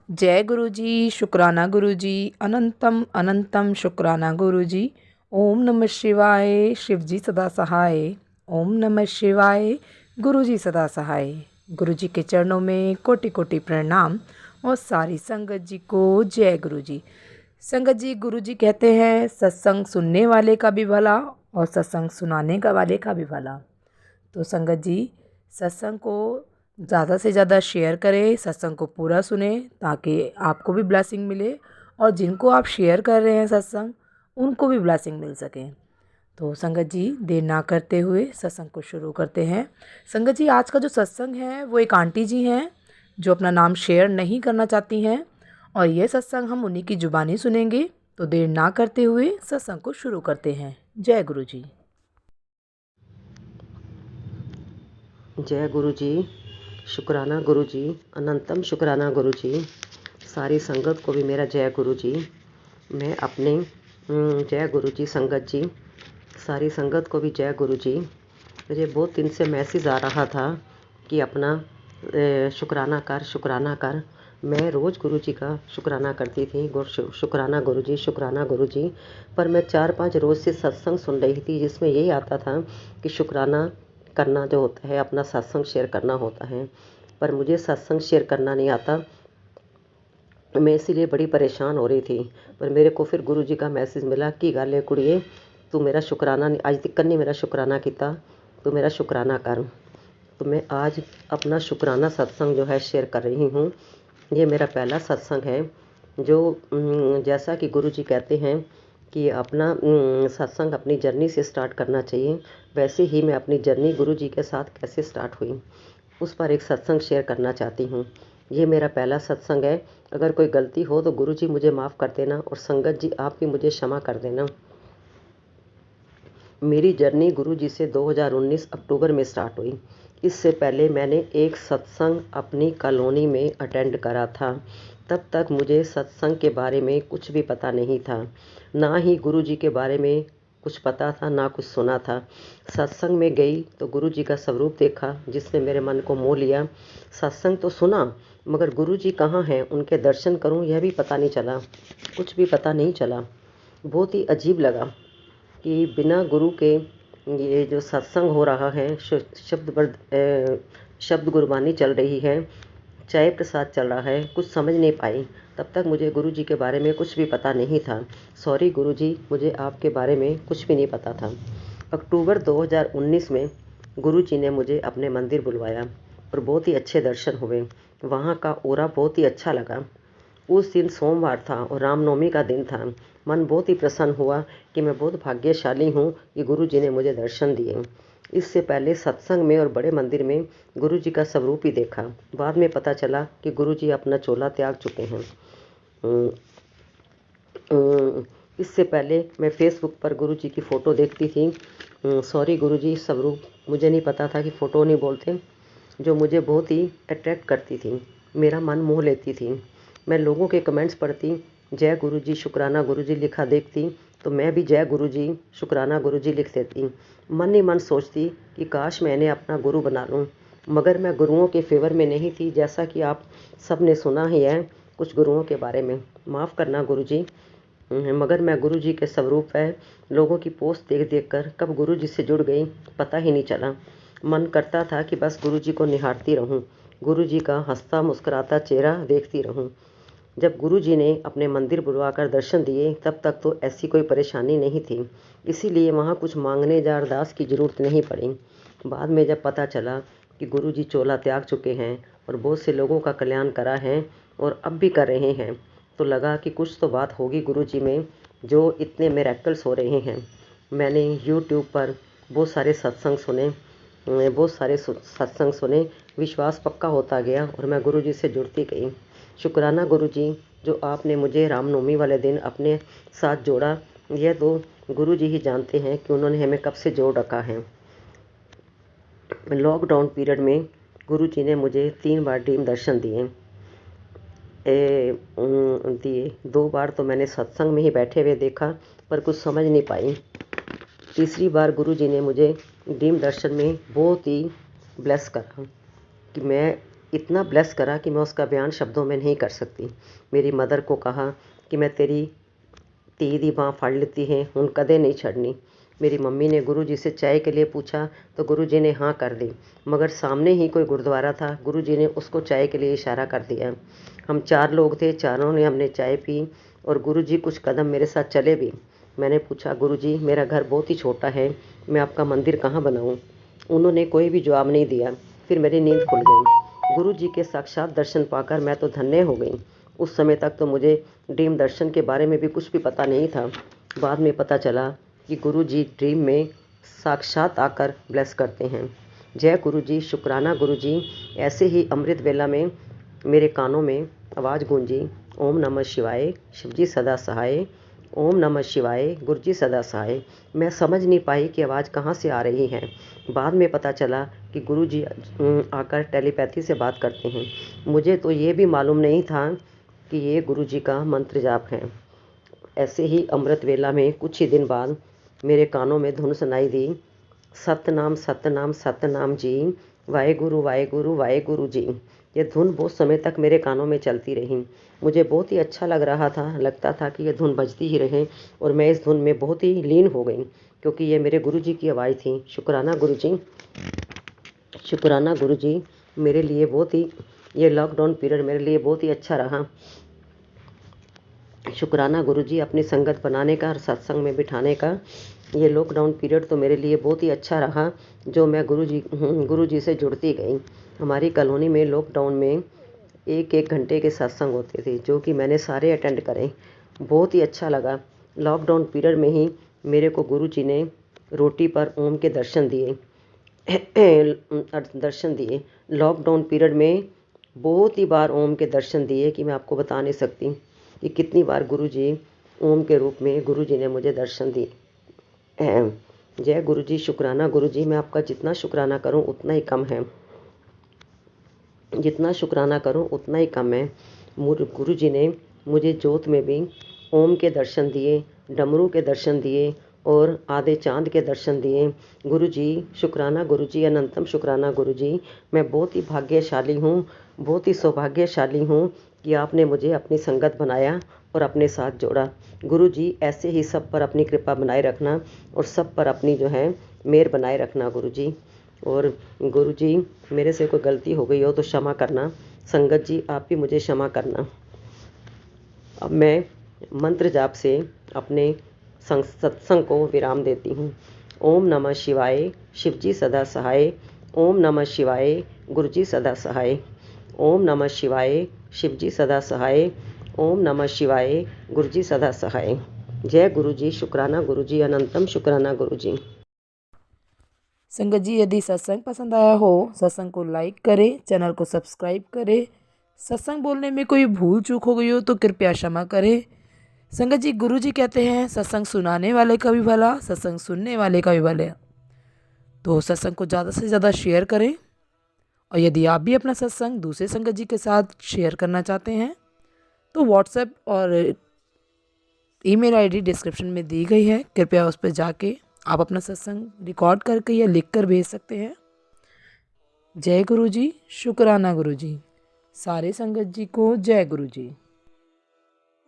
जय गुरु जी, शुक्राना गुरु जी, अनंतम अनंतम शुक्राना गुरु जी। ओम नमः शिवाय, शिव जी सदा सहाय। ओम नमः शिवाय, गुरु जी सदा सहाय। गुरु जी के चरणों में कोटि कोटि प्रणाम और सारी संगत जी को जय गुरु जी। संगत जी, गुरु जी कहते हैं सत्संग सुनने वाले का भी भला और सत्संग सुनाने का वाले का भी भला। तो संगत जी, सत्संग को ज़्यादा से ज़्यादा शेयर करें, सत्संग को पूरा सुने ताकि आपको भी ब्लेसिंग मिले और जिनको आप शेयर कर रहे हैं सत्संग, उनको भी ब्लेसिंग मिल सके। तो संगत जी, देर ना करते हुए सत्संग को शुरू करते हैं। संगत जी, आज का जो सत्संग है वो एक आंटी जी हैं जो अपना नाम शेयर नहीं करना चाहती हैं और ये सत्संग हम उन्हीं की जुबानी सुनेंगे। तो देर ना करते हुए सत्संग को शुरू करते हैं। जय गुरु जी। जय गुरु जी, शुक्राना गुरु जी, अनंतम शुक्राना गुरु जी। सारी संगत को भी मेरा जय गुरु जी। मैं अपने जय गुरु जी। संगत जी, सारी संगत को भी जय गुरु जी। मुझे बहुत दिन से मैसेज आ रहा था कि अपना शुक्राना कर, शुक्राना कर। मैं रोज़ गुरु जी का शुक्राना करती थी, शुक्राना गुरु जी, शुक्राना गुरु जी। पर मैं 4-5 रोज़ से सत्संग सुन रही थी जिसमें यही आता था कि शुक्राना करना जो होता है, अपना सत्संग शेयर करना होता है। पर मुझे सत्संग शेयर करना नहीं आता, मैं इसीलिए बड़ी परेशान हो रही थी। पर मेरे को फिर गुरु जी का मैसेज मिला कि गाले कुड़िए, तू मेरा शुक्राना नहीं, आज तक नहीं मेरा शुक्राना किया, तू मेरा शुक्राना कर। तो मैं आज अपना शुक्राना सत्संग जो है शेयर कर रही हूँ। ये मेरा पहला सत्संग है जो जैसा कि गुरु जी कहते हैं कि अपना सत्संग अपनी जर्नी से स्टार्ट करना चाहिए, वैसे ही मैं अपनी जर्नी गुरु जी के साथ कैसे स्टार्ट हुई उस पर एक सत्संग शेयर करना चाहती हूँ। ये मेरा पहला सत्संग है। अगर कोई गलती हो तो गुरु जी मुझे माफ़ कर देना और संगत जी आप भी मुझे क्षमा कर देना। मेरी जर्नी गुरु जी से 2019 अक्टूबर में स्टार्ट हुई। इससे पहले मैंने एक सत्संग अपनी कॉलोनी में अटेंड करा था। तब तक मुझे सत्संग के बारे में कुछ भी पता नहीं था, ना ही गुरु जी के बारे में कुछ पता था, ना कुछ सुना था। सत्संग में गई तो गुरु जी का स्वरूप देखा जिसने मेरे मन को मोह लिया। सत्संग तो सुना मगर गुरु जी कहाँ हैं, उनके दर्शन करूं यह भी पता नहीं चला, कुछ भी पता नहीं चला। बहुत ही अजीब लगा कि बिना गुरु के ये जो सत्संग हो रहा है, शब्द गुरबानी चल रही है, चाय प्रसाद चल रहा है, कुछ समझ नहीं पाई। तब तक मुझे गुरु जी के बारे में कुछ भी पता नहीं था। सॉरी गुरु जी, मुझे आपके बारे में कुछ भी नहीं पता था। अक्टूबर 2019 में गुरु जी ने मुझे अपने मंदिर बुलवाया और बहुत ही अच्छे दर्शन हुए। वहाँ का ओरा बहुत ही अच्छा लगा। उस दिन सोमवार था और रामनवमी का दिन था। मन बहुत ही प्रसन्न हुआ कि मैं बहुत भाग्यशाली हूँ कि गुरु जी ने मुझे दर्शन दिए। इससे पहले सत्संग में और बड़े मंदिर में गुरु जी का स्वरूप ही देखा। बाद में पता चला कि गुरु जी अपना चोला त्याग चुके हैं। इससे पहले मैं फेसबुक पर गुरु जी की फ़ोटो देखती थी। सॉरी गुरु जी, स्वरूप मुझे नहीं पता था कि फ़ोटो नहीं बोलते, जो मुझे बहुत ही अट्रैक्ट करती थी, मेरा मन मोह लेती थी। मैं लोगों के कमेंट्स पढ़ती, जय गुरु जी, शुक्राना गुरु जी लिखा देखती तो मैं भी जय गुरु जी, शुक्राना गुरु जी लिख देती। मन ही मन सोचती कि काश मैंने अपना गुरु बना लूँ, मगर मैं गुरुओं के फेवर में नहीं थी। जैसा कि आप सब ने सुना ही है कुछ गुरुओं के बारे में, माफ़ करना गुरु जी, मगर मैं गुरु जी के स्वरूप है लोगों की पोस्ट देख देख कर कब गुरु जी से जुड़ गई पता ही नहीं चला। मन करता था कि बस गुरु जी को निहारती रहूं, गुरु जी का हंसता मुस्कुराता चेहरा देखती रहूं। जब गुरु जी ने अपने मंदिर बुलवाकर दर्शन दिए तब तक तो ऐसी कोई परेशानी नहीं थी, इसीलिए वहाँ कुछ मांगने या अरदास की ज़रूरत नहीं पड़ी। बाद में जब पता चला कि गुरु जी चोला त्याग चुके हैं और बहुत से लोगों का कल्याण करा है और अब भी कर रहे हैं, तो लगा कि कुछ तो बात होगी गुरु जी में जो इतने मिरेकल्स हो रहे हैं। मैंने यूट्यूब पर बहुत सारे सत्संग सुने, विश्वास पक्का होता गया और मैं गुरु जी से जुड़ती गई। शुक्राना गुरु जी, जो आपने मुझे रामनवमी वाले दिन अपने साथ जोड़ा, यह तो गुरु जी ही जानते हैं कि उन्होंने हमें कब से जोड़ रखा है। लॉकडाउन पीरियड में गुरु जी ने मुझे 3 बार ड्रीम दर्शन दिए। 2 बार तो मैंने सत्संग में ही बैठे हुए देखा पर कुछ समझ नहीं पाई। तीसरी बार गुरु जी ने मुझे ड्रीम दर्शन में बहुत ही ब्लेस करा कि मैं इतना ब्लेस करा कि मैं उसका बयान शब्दों में नहीं कर सकती। मेरी मदर को कहा कि मैं तेरी धी दी बांह फड़ लेती है, हुण कदे नहीं छड़नी। मेरी मम्मी ने गुरुजी से चाय के लिए पूछा तो गुरुजी ने हाँ कर दी, मगर सामने ही कोई गुरुद्वारा था, गुरुजी ने उसको चाय के लिए इशारा कर दिया। हम 4 लोग थे, चारों ने हमने चाय पी और गुरुजी कुछ कदम मेरे साथ चले भी। मैंने पूछा, गुरुजी मेरा घर बहुत ही छोटा है, मैं आपका मंदिर कहाँ बनाऊँ? उन्होंने कोई भी जवाब नहीं दिया। फिर मेरी नींद खुल गई। गुरुजी के साक्षात दर्शन पाकर मैं तो धन्य हो गई। उस समय तक तो मुझे ड्रीम दर्शन के बारे में भी कुछ भी पता नहीं था। बाद में पता चला कि गुरुजी ड्रीम में साक्षात आकर ब्लेस करते हैं। जय गुरुजी, शुक्राना गुरुजी। ऐसे ही अमृत वेला में मेरे कानों में आवाज़ गूंजी, ओम नमः शिवाय, शिवजी सदा सहाय। ओम नमः शिवाय, गुरुजी सदा सहाय। मैं समझ नहीं पाई कि आवाज़ कहाँ से आ रही है। बाद में पता चला कि गुरुजी आकर टेलीपैथी से बात करते हैं। मुझे तो ये भी मालूम नहीं था कि ये गुरुजी का मंत्र जाप है। ऐसे ही अमृत वेला में कुछ ही दिन बाद मेरे कानों में धुन सुनाई दी, सतनाम सतनाम सतनाम जी, वाहेगुरु वाहेगुरु वाहेगुरु जी। ये धुन बहुत समय तक मेरे कानों में चलती रही। मुझे बहुत ही अच्छा लग रहा था, लगता था कि ये धुन बजती ही रहे और मैं इस धुन में बहुत ही लीन हो गई, क्योंकि ये मेरे गुरुजी की आवाज़ थी। शुक्राना गुरुजी, शुक्राना गुरुजी। मेरे लिए बहुत ही ये लॉकडाउन पीरियड मेरे लिए बहुत ही अच्छा रहा। शुक्राना गुरुजी, अपनी संगत बनाने का और सत्संग में बिठाने का ये लॉकडाउन पीरियड तो मेरे लिए बहुत ही अच्छा रहा, जो मैं गुरुजी से जुड़ती गई। हमारी कॉलोनी में लॉकडाउन में 1-1 घंटे के सत्संग होते थे, जो कि मैंने सारे अटेंड करे। बहुत ही अच्छा लगा। लॉकडाउन पीरियड में ही मेरे को गुरुजी ने रोटी पर ओम के दर्शन दिए। लॉकडाउन पीरियड में बहुत ही बार ओम के दर्शन दिए कि मैं आपको बता नहीं सकती कि कितनी बार गुरुजी ओम के रूप में गुरुजी ने मुझे दर्शन दिए। जय गुरुजी, शुक्राना गुरुजी। मैं आपका जितना शुक्राना करूं उतना ही कम है, जितना शुक्राना करूं उतना ही कम है। गुरुजी ने मुझे जोत में भी ओम के दर्शन दिए, डमरू के दर्शन दिए और आधे चांद के दर्शन दिए। गुरुजी, शुक्राना गुरुजी, अनंतम शुक्राना गुरुजी। मैं बहुत ही भाग्यशाली हूँ, बहुत ही सौभाग्यशाली हूँ कि आपने मुझे अपनी संगत बनाया और अपने साथ जोड़ा। गुरुजी, ऐसे ही सब पर अपनी कृपा बनाए रखना और सब पर अपनी जो है मेहर बनाए रखना गुरुजी। और गुरुजी, मेरे से कोई गलती हो गई हो तो क्षमा करना। संगत जी, आप भी मुझे क्षमा करना। अब मैं मंत्र जाप से अपने सत्संग को विराम देती हूँ। ओम नमः शिवाय, शिवजी सदा सहाय। ओम नमः शिवाय, गुरुजी सदा सहाय। ओम नमः शिवाय, शिवजी सदा सहाय। ओम नमः शिवाय, गुरुजी सदा सहाय। जय गुरुजी, शुक्राना गुरुजी, अनंतम शुक्राना गुरुजी। संगत जी, यदि सत्संग पसंद आया हो, सत्संग को लाइक करें, चैनल को सब्सक्राइब करें। सत्संग बोलने में कोई भूल चूक हो गई हो तो कृपया क्षमा करें। संगत जी, गुरु जी कहते हैं सत्संग सुनाने वाले का भी भला, सत्संग सुनने वाले का भी भला। तो सत्संग को ज़्यादा से ज़्यादा शेयर करें। और यदि आप भी अपना सत्संग दूसरे संगत जी के साथ शेयर करना चाहते हैं तो व्हाट्सएप और ईमेल आईडी डिस्क्रिप्शन में दी गई है, कृपया उस पर जाके आप अपना सत्संग रिकॉर्ड करके या लिख कर भेज सकते हैं। जय गुरु जी, शुक्राना गुरु जी। सारे संगत जी को जय गुरु जी।